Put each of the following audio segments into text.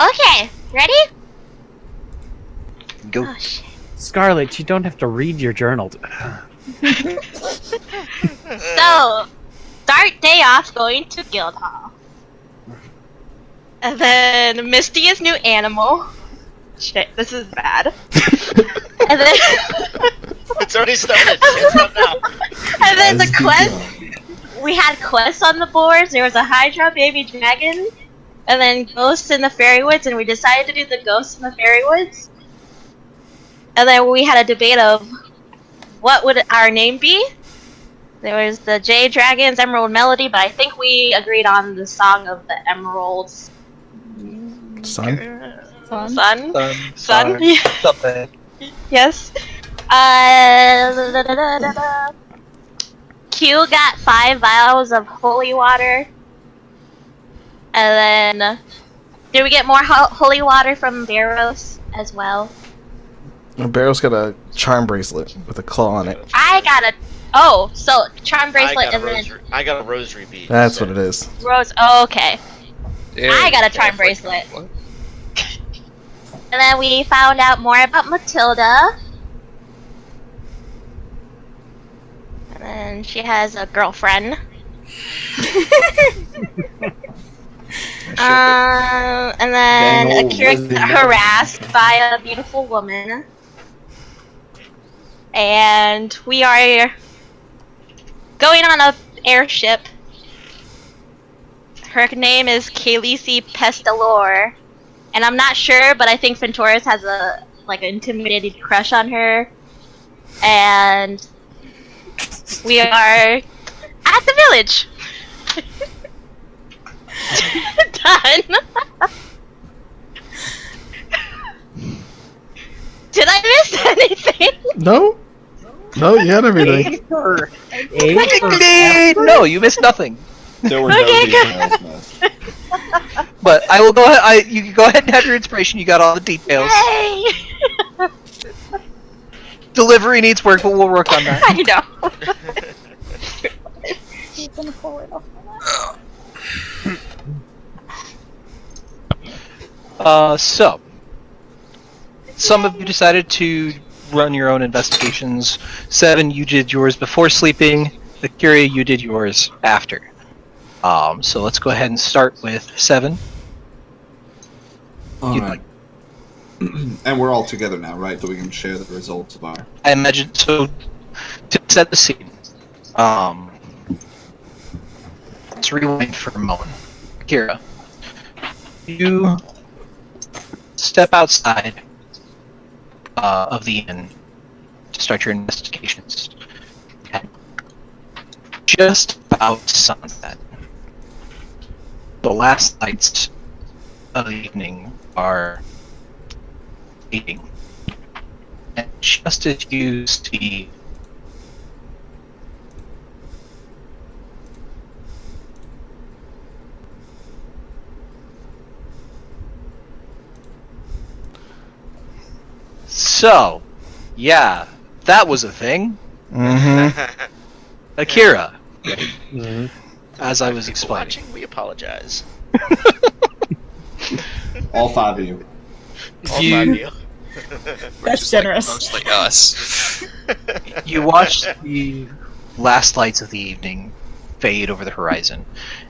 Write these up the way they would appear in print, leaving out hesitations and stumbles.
Okay, ready? Go. Oh, shit. Scarlet, you don't have to read your journal. So, start day off going to Guildhall. And then Misty is new animal. Shit, this is bad. And then It's already started. It's up now. and then the As quest. We had quests on the boards. There was a Hydra baby dragon, and then ghosts in the fairy woods, and we decided to do the ghosts in the fairy woods. And then we had a debate of what would our name be. There was the J Dragons Emerald Melody, but I think we agreed on the Song of the Emeralds. Son? Sun? Something. Yes. Q got 5 vials of holy water. And then, did we get more holy water from Barrows as well? Barrow's got a charm bracelet with a claw on it. I got a. Oh, so charm bracelet and then I got a rosary bead. That's what it is. rose. Oh, okay. Yeah, I got a charm bracelet. And then we found out more about Matilda. And then she has a girlfriend. And then Dang old Akira lesbian got harassed by a beautiful woman. And we are going on a airship. Her name is Khaleesi Pestalore. And I'm not sure, but I think Venturus has an intimidated crush on her. And we are at the village. Done. Did I miss anything? No? No, you had everything. No, you missed nothing. There were Okay, no details missed. But I will go ahead. You can go ahead and have your inspiration. You got all the details. Hey! Delivery needs work, but we'll work on that. I know. He's gonna pull it off. So, some of you decided to run your own investigations. 7, you did yours before sleeping. Akira, you did yours after. So let's go ahead and start with 7. All You'd right. And we're all together now, right? So we can share the results of our... I imagine, so, to set the scene, let's rewind for a moment. Akira, you step outside of the inn to start your investigations. And just about sunset, the last lights of the evening are fading. And just as you see So, yeah, that was a thing. Mm-hmm. Akira, Mhm. as I was People explaining. watching, we apologize. All 5 of you. All You- 5 of you. That's generous. Mostly us. You watch the last lights of the evening fade over the horizon,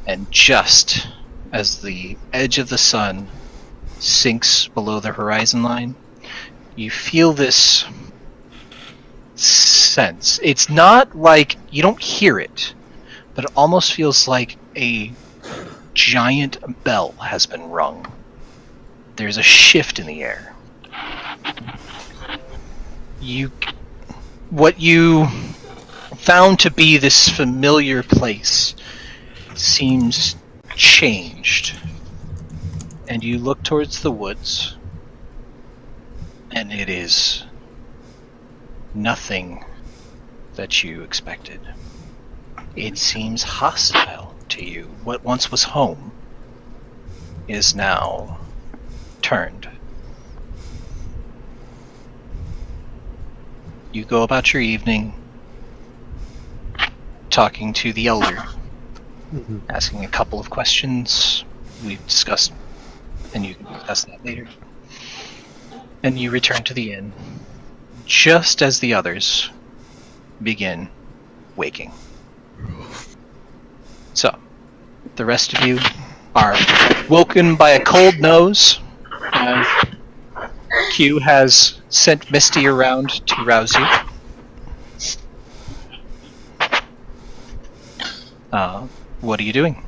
and just as the edge of the sun sinks below the horizon line, you feel this sense. It's not like you don't hear it, but it almost feels like a giant bell has been rung. There's a shift in the air. What you found to be this familiar place seems changed, and you look towards the woods, and it is nothing that you expected. It seems hostile to you. What once was home is now turned. You go about your evening talking to the elder, Mhm. asking a couple of questions we've discussed, and you discuss that later. And you return to the inn, just as the others begin waking. So, the rest of you are woken by a cold nose. Q has sent Misty around to rouse you. What are you doing?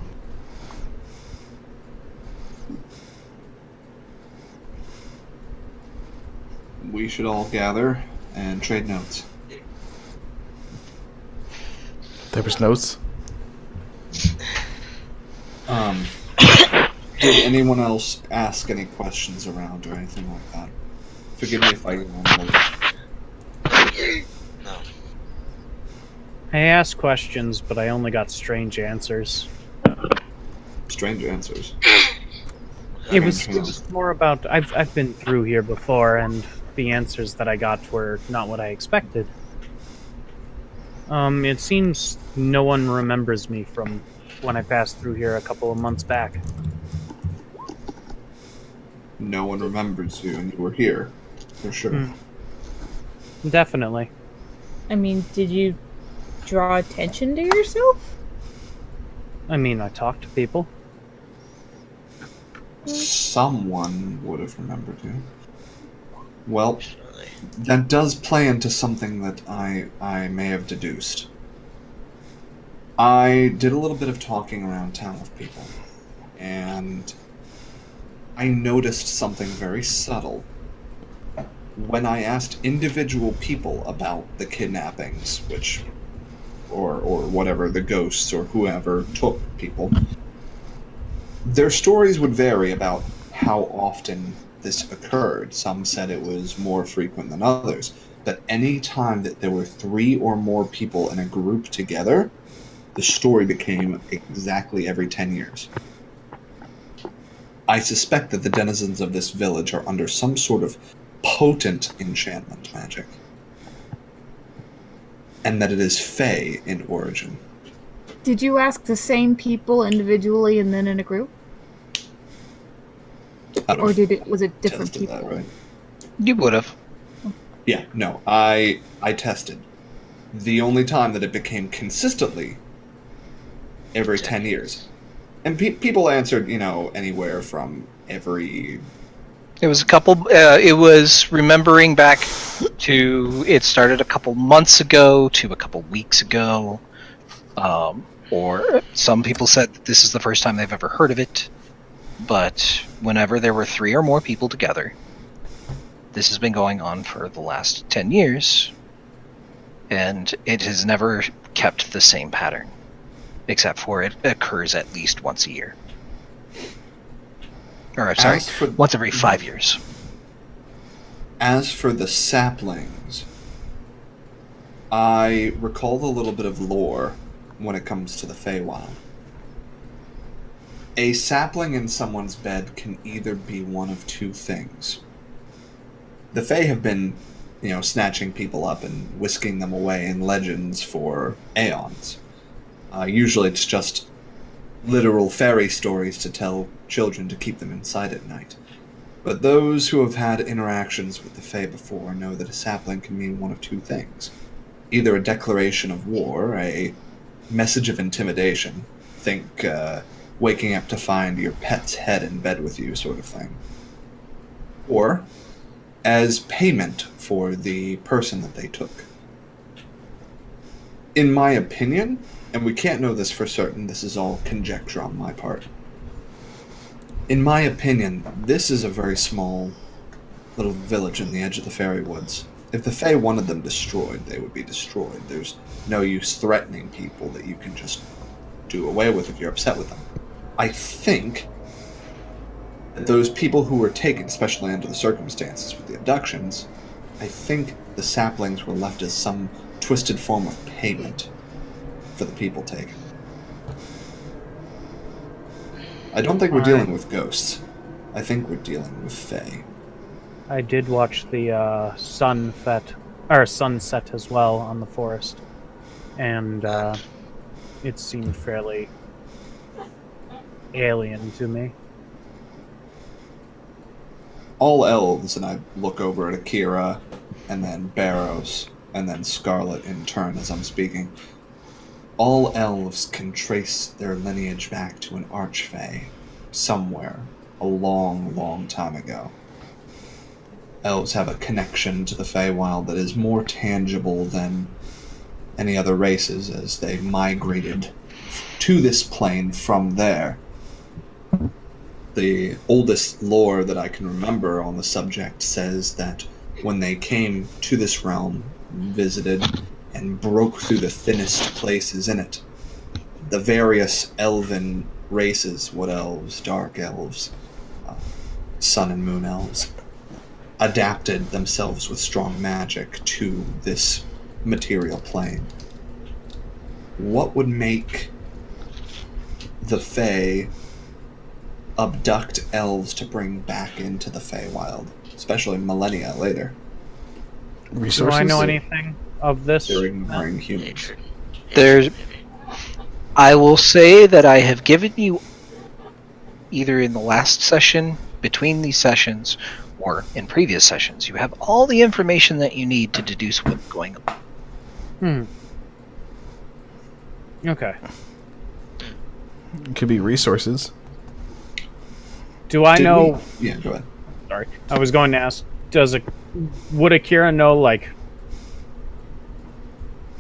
We should all gather and trade notes. There was notes. Did anyone else ask any questions around or anything like that? Forgive me if I remember. No. I asked questions, but I only got strange answers. Strange answers. It was more about I've been through here before, and the answers that I got were not what I expected. It seems no one remembers me from when I passed through here a couple of months back. No one remembers you, and you were here, for sure. Definitely. I mean, did you draw attention to yourself? I mean, I talk to people. Someone would have remembered you. Well, Surely. that does play into something that I may have deduced. I did a little bit of talking around town with people, and I noticed something very subtle. When I asked individual people about the kidnappings, or whatever, the ghosts or whoever took people, their stories would vary about how often this occurred. Some said it was more frequent than others, but any time that there were 3 or more people in a group together, the story became exactly every 10 years. I suspect that the denizens of this village are under some sort of potent enchantment magic, and that it is fey in origin. Did you ask the same people individually and then in a group? I'd Or have was it different tested people? that, right? You would have. Yeah, no, I tested. The only time that it became consistently every 10 years. And people answered, anywhere from every... It was a couple. It was remembering back to it started a couple months ago to a couple weeks ago, or some people said that this is the first time they've ever heard of it. But whenever there were 3 or more people together, this has been going on for the last 10 years, and it has never kept the same pattern, except for it occurs at least once a year. Or, sorry, once every 5 years. As for the saplings, I recall a little bit of lore when it comes to the Feywild. A sapling in someone's bed can either be one of 2 things. The Fey have been, snatching people up and whisking them away in legends for aeons. Usually it's just literal fairy stories to tell children to keep them inside at night. But those who have had interactions with the Fae before know that a sapling can mean one of 2 things. Either a declaration of war, a message of intimidation, think waking up to find your pet's head in bed with you sort of thing. Or as payment for the person that they took. In my opinion, and we can't know this for certain, this is all conjecture on my part. In my opinion, this is a very small little village in the edge of the fairy woods. If the Fae wanted them destroyed, they would be destroyed. There's no use threatening people that you can just do away with if you're upset with them. I think that those people who were taken, especially under the circumstances with the abductions, I think the saplings were left as some twisted form of payment for the people taken. I don't think we're dealing with ghosts. I think we're dealing with Fae. I did watch the sunset as well on the forest, and it seemed fairly alien to me. all elves, and I look over at Akira, and then Barrows, and then Scarlet in turn as I'm speaking. All elves can trace their lineage back to an archfey somewhere a long, long time ago. Elves have a connection to the Feywild that is more tangible than any other races, as they migrated to this plane from there. The oldest lore that I can remember on the subject says that when they came to this realm, visited, and broke through the thinnest places in it, the various elven races, wood elves, dark elves, sun and moon elves, adapted themselves with strong magic to this material plane. What would make the Fae abduct elves to bring back into the Feywild, especially millennia later? Resources? Do I know anything of this? They're ignoring humans. Hatred. There's- Maybe. I will say that I have given you, either in the last session, between these sessions, or in previous sessions, you have all the information that you need to deduce what's going on. Okay. It could be resources. Do I know? Yeah, go ahead. Sorry, I was going to ask. Would Akira know like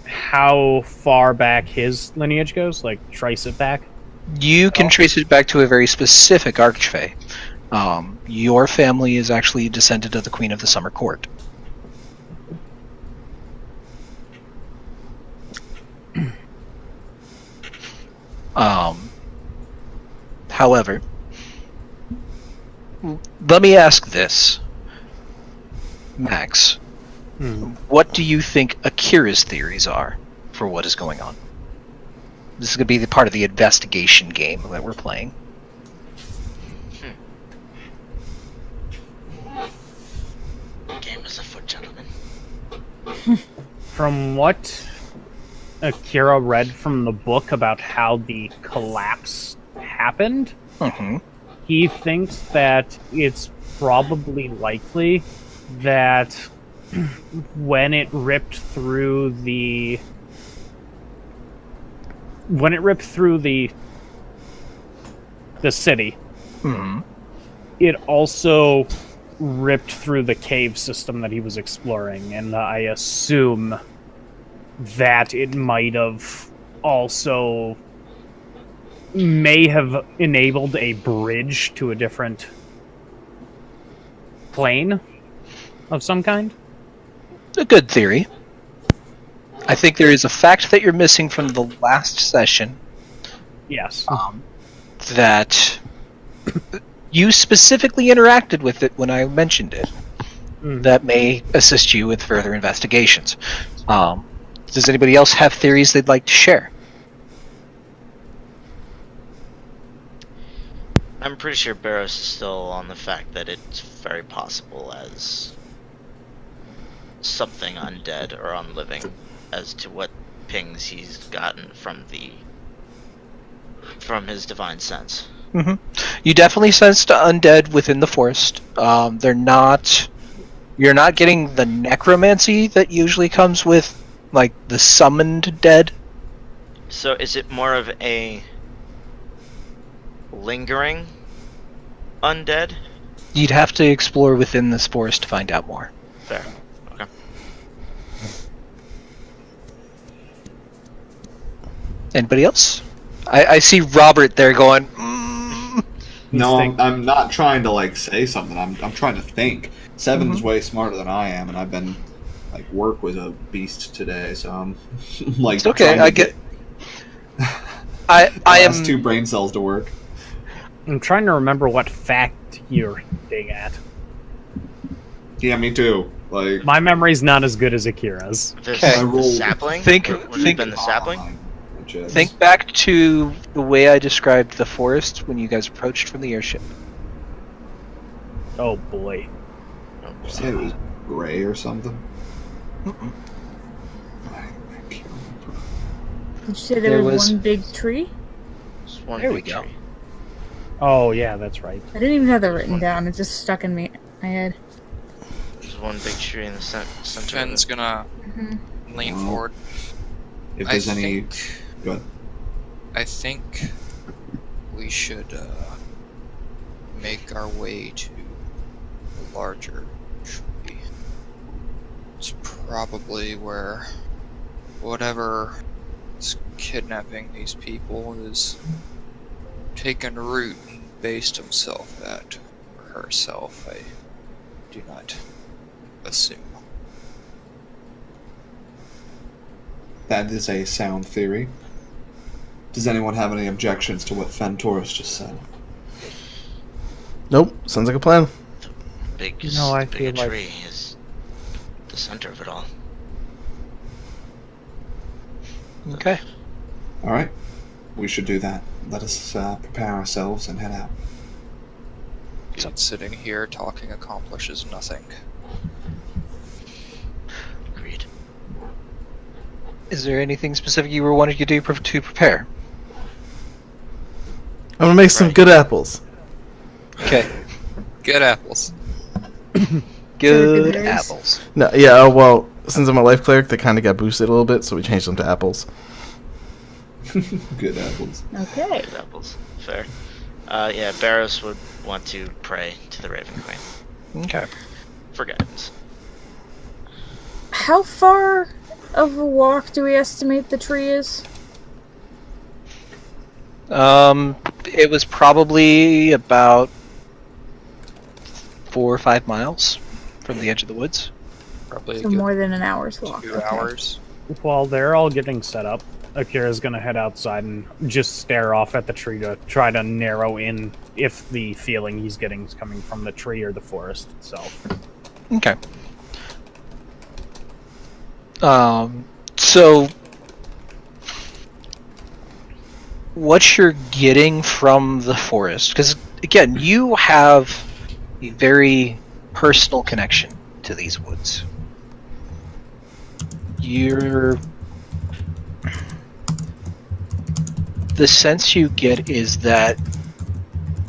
how far back his lineage goes? Like trace it back? You can trace it back to a very specific archfey. Your family is actually descended of the Queen of the Summer Court. However, let me ask this, Max. What do you think Akira's theories are for what is going on? This is going to be the part of the investigation game that we're playing. Game is afoot, gentlemen. From what Akira read from the book about how the collapse happened, he thinks that it's probably likely that when it ripped through the city, it also ripped through the cave system that he was exploring, and I assume that it might have also may have enabled a bridge to a different plane of some kind. A good theory. I think there is a fact that you're missing from the last session. Yes. That you specifically interacted with it when I mentioned it. That may assist you with further investigations. Does anybody else have theories they'd like to share? I'm pretty sure Barrows is still on the fact that it's very possible as something undead or unliving as to what pings he's gotten from his divine sense. You definitely sensed undead within the forest. They're not. You're not getting the necromancy that usually comes with, like, the summoned dead. So is it more of a lingering undead? You'd have to explore within this forest to find out more. Fair. Okay. Anybody else? I see Robert there going. No, I'm not trying to like say something. I'm trying to think. Seven's way smarter than I am, and I've been like work was a beast today, so I'm like It's okay. I get. I am has 2 brain cells to work. I'm trying to remember what fact you're hitting at. Yeah, me too. Like My memory's not as good as Akira's. The sapling? Think- Would it think- have been the sapling? Think back to the way I described the forest when you guys approached from the airship. Oh boy. Oh, boy. Did you say it was gray or something? I can't remember. Did you say There there was was- one big tree? Just one There we big go. tree. Oh yeah, that's right. I didn't even have that written down. It just stuck in my my head. There's one big tree in the center. Finn's gonna lean Well, forward. If I there's any... think- Go ahead. I think we should make our way to a larger tree. It's probably where whatever is kidnapping these people is taken root and based himself at, or herself, I do not assume. That is a sound theory. Does anyone have any objections to what Fentorus just said? Nope. Sounds like a plan. No, I bigger feel like- tree is the center of it all. Okay. Alright. We should do that. Let us prepare ourselves and head out. Sitting here talking accomplishes nothing. Agreed. Is there anything specific you were wanting to do to prepare? I'm gonna make some Right. good apples. Okay. Good apples. Good berries. apples. No, yeah. Well, since I'm a life cleric, they kind of got boosted a little bit, so we changed them to apples. Good apples. Okay. Good apples. Fair. Yeah, Barros would want to pray to the Raven Queen Okay. for guidance. How far of a walk do we estimate the tree is? It was probably about 4 or 5 miles from the edge of the woods. Probably So a good more than an hour's walk. 2 okay. hours. While they're all getting set up, Akira's gonna head outside and just stare off at the tree to try to narrow in if the feeling he's getting is coming from the tree or the forest itself. Okay. So what you're getting from the forest, because again, you have a very personal connection to these woods. The sense you get is that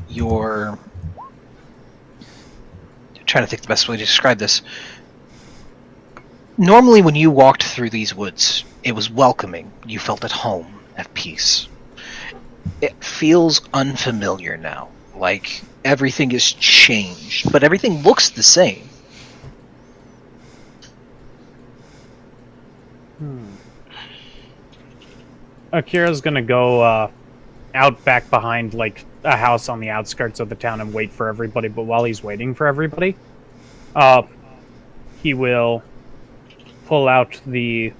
you're trying to think the best way to describe this. Normally, when you walked through these woods, it was welcoming. You felt at home, at peace. It feels unfamiliar now. Like everything is changed, but everything looks the same. Akira's gonna go out back behind like a house on the outskirts of the town and wait for everybody. But while he's waiting for everybody, he will pull out the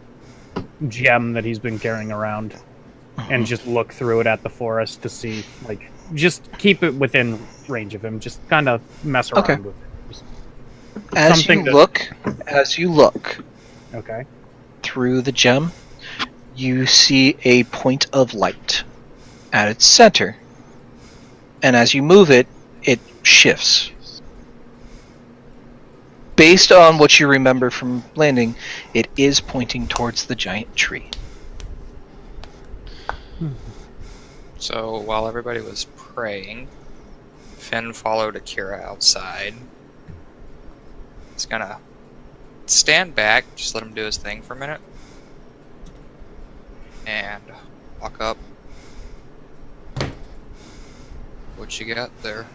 gem that he's been carrying around and just look through it at the forest to see, like, just keep it within range of him. Just kind of mess around Okay. with it. Just- As Something you that- look okay. through the gem, you see a point of light at its center. And as you move it, it shifts. Based on what you remember from landing, it is pointing towards the giant tree. So while everybody was praying, Finn followed Akira outside. He's gonna stand back, just let him do his thing for a minute, and walk up. What you got there?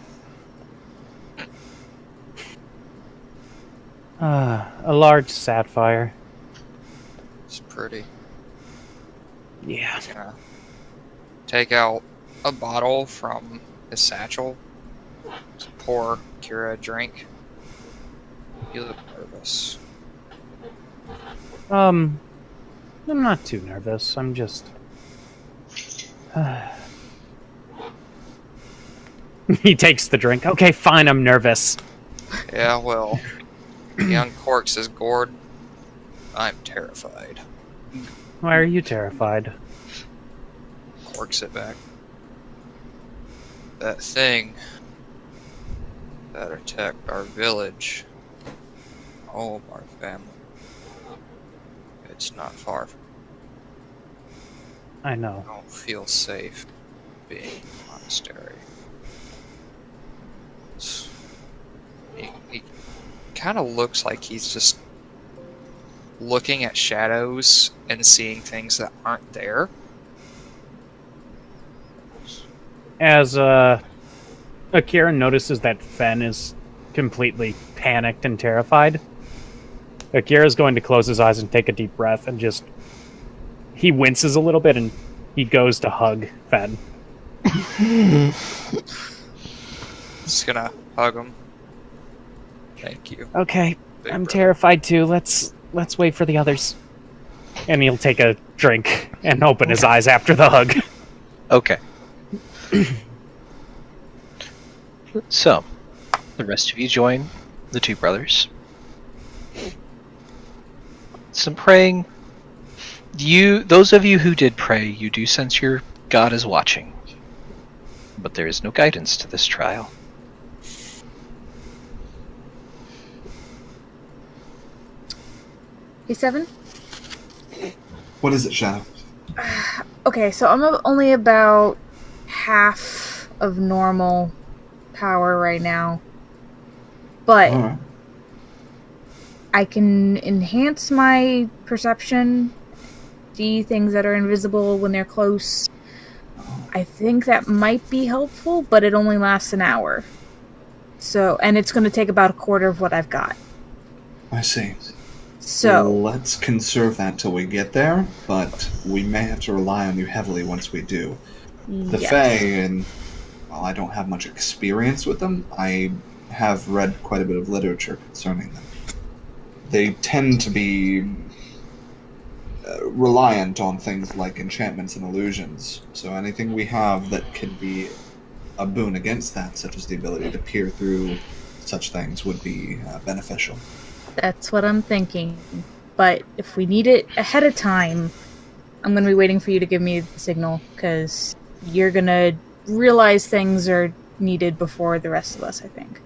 A large sapphire. It's pretty. Yeah. He's gonna take out a bottle from his satchel, just pour Akira a drink. You look nervous. I'm not too nervous. I'm just. He takes the drink. Okay, fine. I'm nervous. Yeah, well, he uncorks his gourd. I'm terrified. Why are you terrified? Corks it back. That thing that attacked our village, home, our family. It's not far from. I know. I don't feel safe being in a monastery. He kind of looks like he's just looking at shadows and seeing things that aren't there. As Akira notices that Fen is completely panicked and terrified, Akira's going to close his eyes and take a deep breath and just... He winces a little bit and he goes to hug Fen. Just gonna hug him. Thank you. Okay, Big I'm brother. terrified too. Let's wait for the others. And he'll take a drink and open his eyes after the hug. Okay. So, the rest of you join the two brothers. Some praying. Those of you who did pray, you do sense your God is watching. But there is no guidance to this trial. Hey, Seven? What is it, Shadow? Okay, so I'm only about half of normal power right now. But Alright. I can enhance my perception, see things that are invisible when they're close. I think that might be helpful, but it only lasts an hour. So, and it's going to take about a quarter of what I've got. I see. So, let's conserve that till we get there, but we may have to rely on you heavily once we do. The yes. Fae, and while I don't have much experience with them, I have read quite a bit of literature concerning them. They tend to be reliant on things like enchantments and illusions, so anything we have that can be a boon against that, such as the ability to peer through such things, would be beneficial. That's what I'm thinking. But if we need it ahead of time, I'm going to be waiting for you to give me the signal, because you're going to realize things are needed before the rest of us, I think.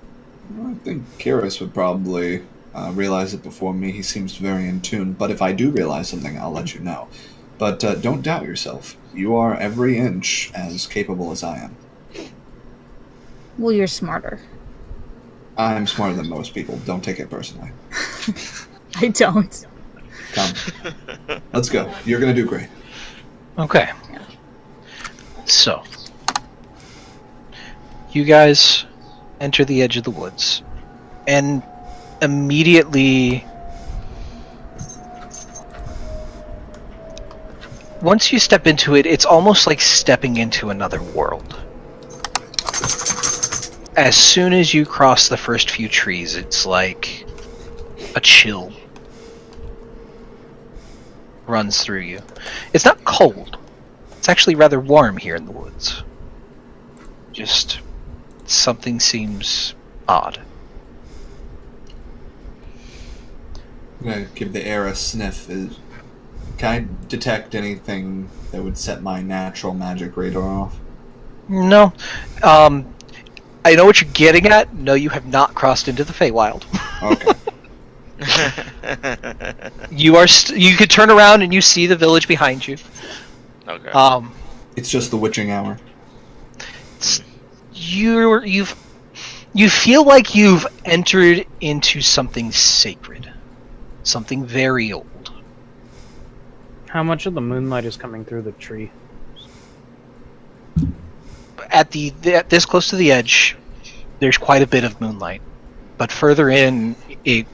I think Kyrus would probably realize it before me. He seems very in tune, but if I do realize something, I'll let you know. But don't doubt yourself. You are every inch as capable as I am. Well, you're smarter. I'm smarter than most people. Don't take it personally. I don't. Come. Let's go. You're going to do great. Okay. So, you guys enter the edge of the woods, and immediately, once you step into it, it's almost like stepping into another world. As soon as you cross the first few trees, it's like a chill runs through you. It's not cold. It's actually rather warm here in the woods. Just something seems odd. I'm going to give the air a sniff. Can I detect anything that would set my natural magic radar off? No. I know what you're getting at. No, you have not crossed into the Feywild. Okay. You could turn around and you see the village behind you. Okay. It's just the witching hour. You feel like you've entered into something sacred, something very old. How much of the moonlight is coming through the tree? At this close to the edge, there's quite a bit of moonlight, but further in, it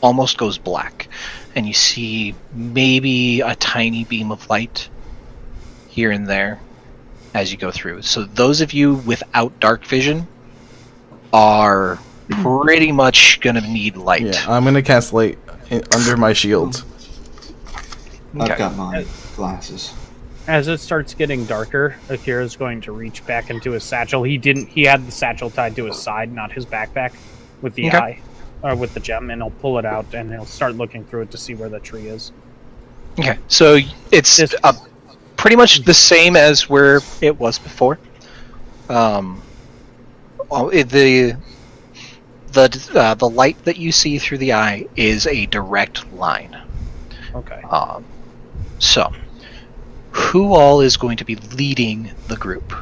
almost goes black, and you see maybe a tiny beam of light here and there as you go through. So those of you without dark vision are pretty much going to need light. Yeah, I'm gonna cast light under my shield. I've got my glasses. As it starts getting darker, Akira's going to reach back into his satchel. He had the satchel tied to his side, not his backpack, with the eye, or with the gem, and he'll pull it out and he'll start looking through it to see where the tree is. Okay, so it's pretty much the same as where it was before. The light that you see through the eye is a direct line. Okay. So, who all is going to be leading the group?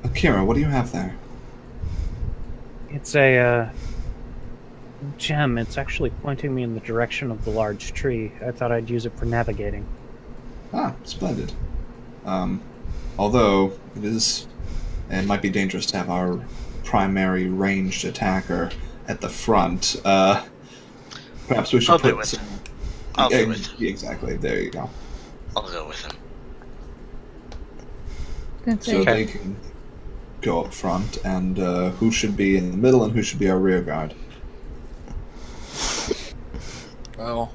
Akira, what do you have there? It's a gem. It's actually pointing me in the direction of the large tree. I thought I'd use it for navigating. Ah, splendid. Although it might be dangerous to have our primary ranged attacker at the front. Perhaps we should I'll do put it. some. I'll do it. Exactly. There you go. I'll go with him. That's So it. they can go up front, and who should be in the middle and who should be our rear guard. Well,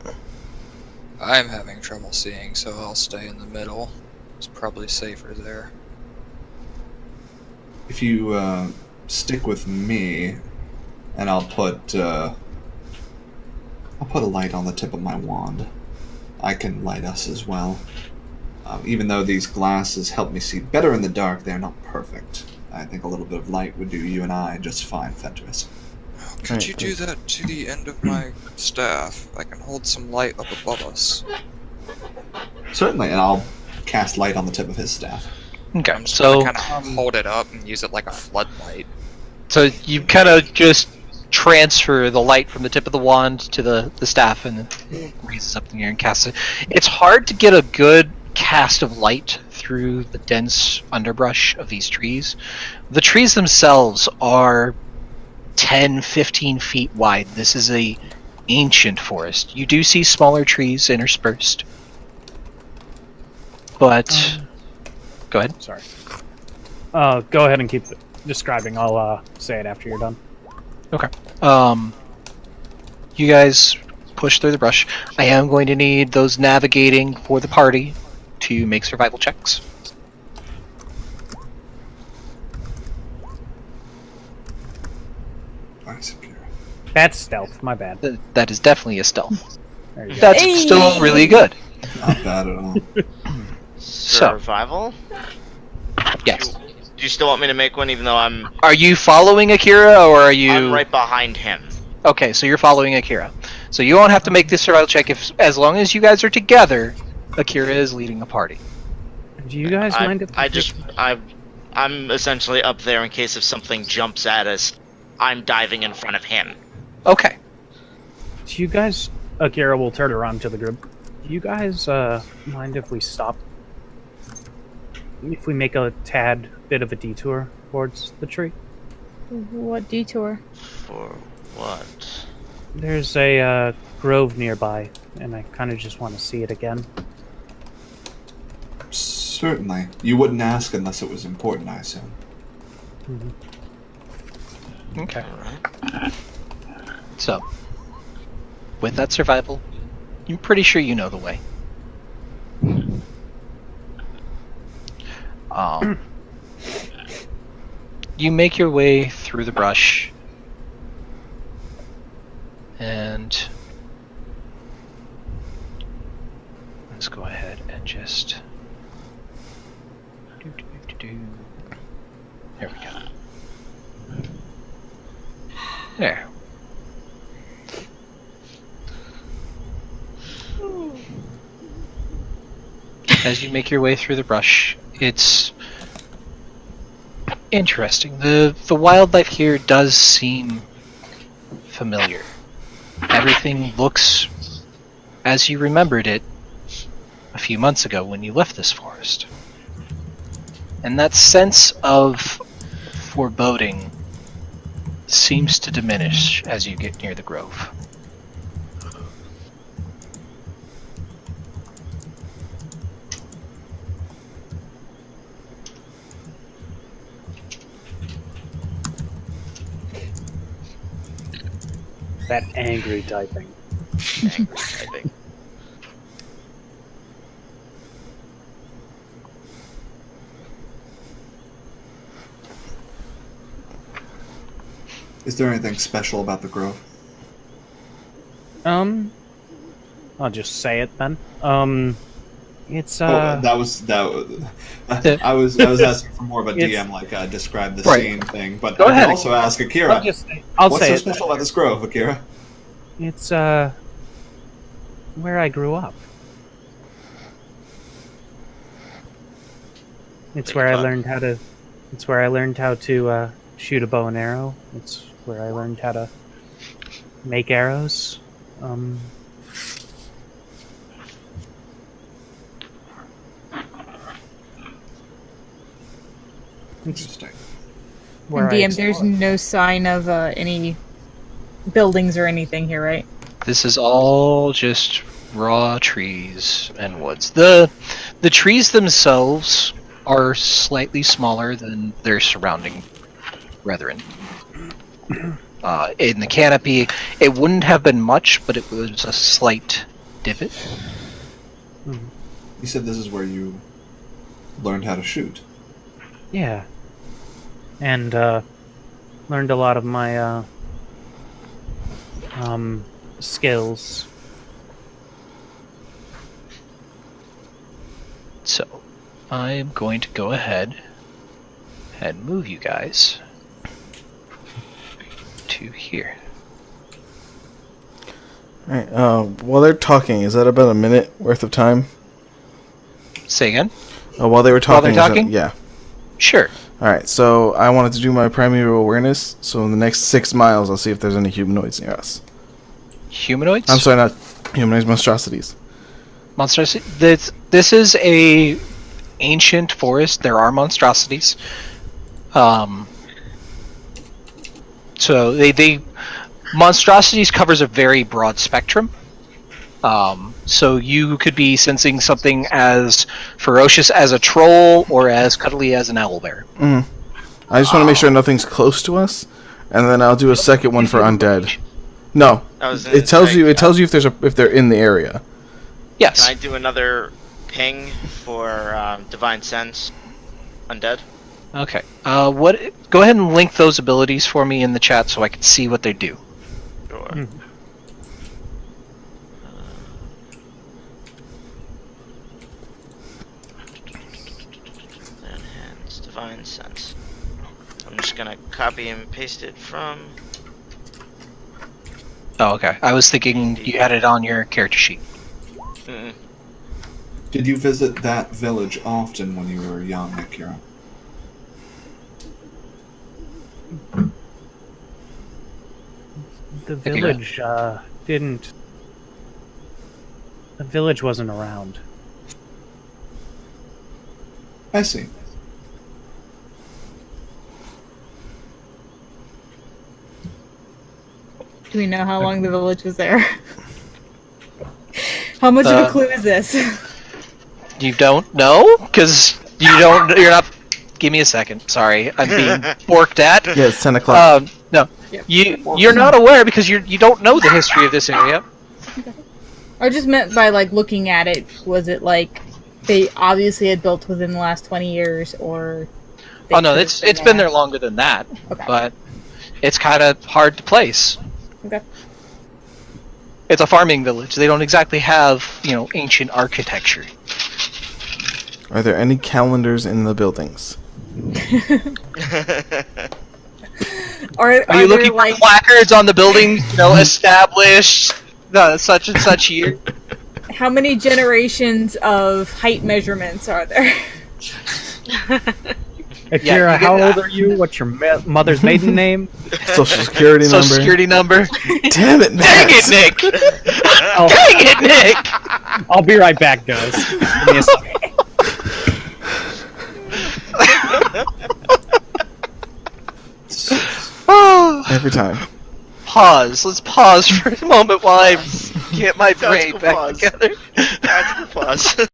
I'm having trouble seeing, so I'll stay in the middle. It's probably safer there. If you stick with me, and I'll put a light on the tip of my wand. I can light us as well. Even though these glasses help me see better in the dark, they're not perfect. I think a little bit of light would do you and I just fine, Fenris. Could you do that to the end of my staff? I can hold some light up above us. Certainly, and I'll cast light on the tip of his staff. Okay, I'm just so gonna kind of hold it up and use it like a floodlight. so you kind of just transfer the light from the tip of the wand to the staff, and it raises up in the air and casts it. It's hard to get a good cast of light through the dense underbrush of these trees. The trees themselves are 10, 15 feet wide. This is a ancient forest. You do see smaller trees interspersed, but go ahead. Sorry. Go ahead and keep describing. I'll say it after you're done. Okay. You guys push through the brush. I am going to need those navigating for the party to make survival checks. Nice, Akira. That's stealth. My bad. That is definitely a stealth. There you go. That's Hey! still really good. Not bad at all. Survival? Yes. Do you still want me to make one even though I'm Are you following Akira, or are you... I'm right behind him? Okay, so you're following Akira. So you won't have to make this survival check as long as you guys are together. Akira is leading the party. Do you guys mind if I'm essentially up there in case if something jumps at us. I'm diving in front of him. Okay. Do you guys... Akira will turn around to the group. Do you guys mind if we stop? If we make a tad bit of a detour towards the tree? What detour? For what? There's a grove nearby, and I kind of just want to see it again. Certainly. You wouldn't ask unless it was important, I assume. Mm-hmm. Okay. Alright. So, with that survival, you're pretty sure you know the way. You make your way through the brush, and let's go ahead and just there we go. There. As you make your way through the brush, it's interesting. The wildlife here does seem familiar. Everything looks as you remembered it a few months ago when you left this forest. And that sense of foreboding seems to diminish as you get near the grove. That angry typing. Angry typing. Is there anything special about the grove? I'll just say it then. It's I was asking for more of a DM, like describe the Right. scene thing. But Go I ahead, can also ask Akira. I'll What's say so it. special about this grove, Akira? It's where I grew up. It's Big where I fuck. learned how to. It's where I learned how to shoot a bow and arrow. It's where I learned how to make arrows. Interesting. Where And I DM, there's explored. no sign of any buildings or anything here, right? This is all just raw trees and woods. The trees themselves are slightly smaller than their surrounding brethren. In the canopy, it wouldn't have been much, but it was a slight divot. You said this is where you learned how to shoot. Yeah. And learned a lot of my skills. So, I am going to go ahead and move you guys to here. Alright, while they're talking, is that about a minute worth of time? Say again? While they were talking? While they're talking? Yeah. Sure. Alright, so I wanted to do my primeval awareness, so in the next 6 miles I'll see if there's any humanoids near us. Humanoids? I'm sorry, not humanoids, monstrosities. Monstrosity. This is a ancient forest. There are monstrosities. So they monstrosities covers a very broad spectrum. So you could be sensing something as ferocious as a troll or as cuddly as an owlbear. I just want to make sure nothing's close to us, and then I'll do a second one for undead. No, it tells you if they're in the area. Yes. Can I do another ping for divine sense, undead? Okay. Go ahead and link those abilities for me in the chat so I can see what they do. Sure. Enhance divine sense. I'm just gonna copy and paste it from. Oh, okay. I was thinking you had it on your character sheet. Mm-mm. Did you visit that village often when you were young, Akira? The village didn't. The village wasn't around. I see. Do we know how long the village was there? How much of a clue is this? You don't know? Because you're not... Give me a second. Sorry. I'm being forked at. Yeah, it's 10 o'clock. No. You're not aware because you don't know the history of this area. I just meant by, like, looking at it, was it, like, they obviously had built within the last 20 years, or... Oh, no, it's been there longer than that. Okay. But it's kind of hard to place. Okay. It's a farming village. They don't exactly have, ancient architecture. Are there any calendars in the buildings? Are you looking there, for placards on the building, established such and such year? How many generations of height measurements are there? Akira, you get how that. old are you? What's your mother's maiden name? Social security number. Social security number. Damn it, Dang it, Nick! Oh, Dang it, Nick! I'll be right back, guys. Give me a second. Every time. Pause. Let's pause for a moment while I get my brain Tactical back pause. together. Tactical pause.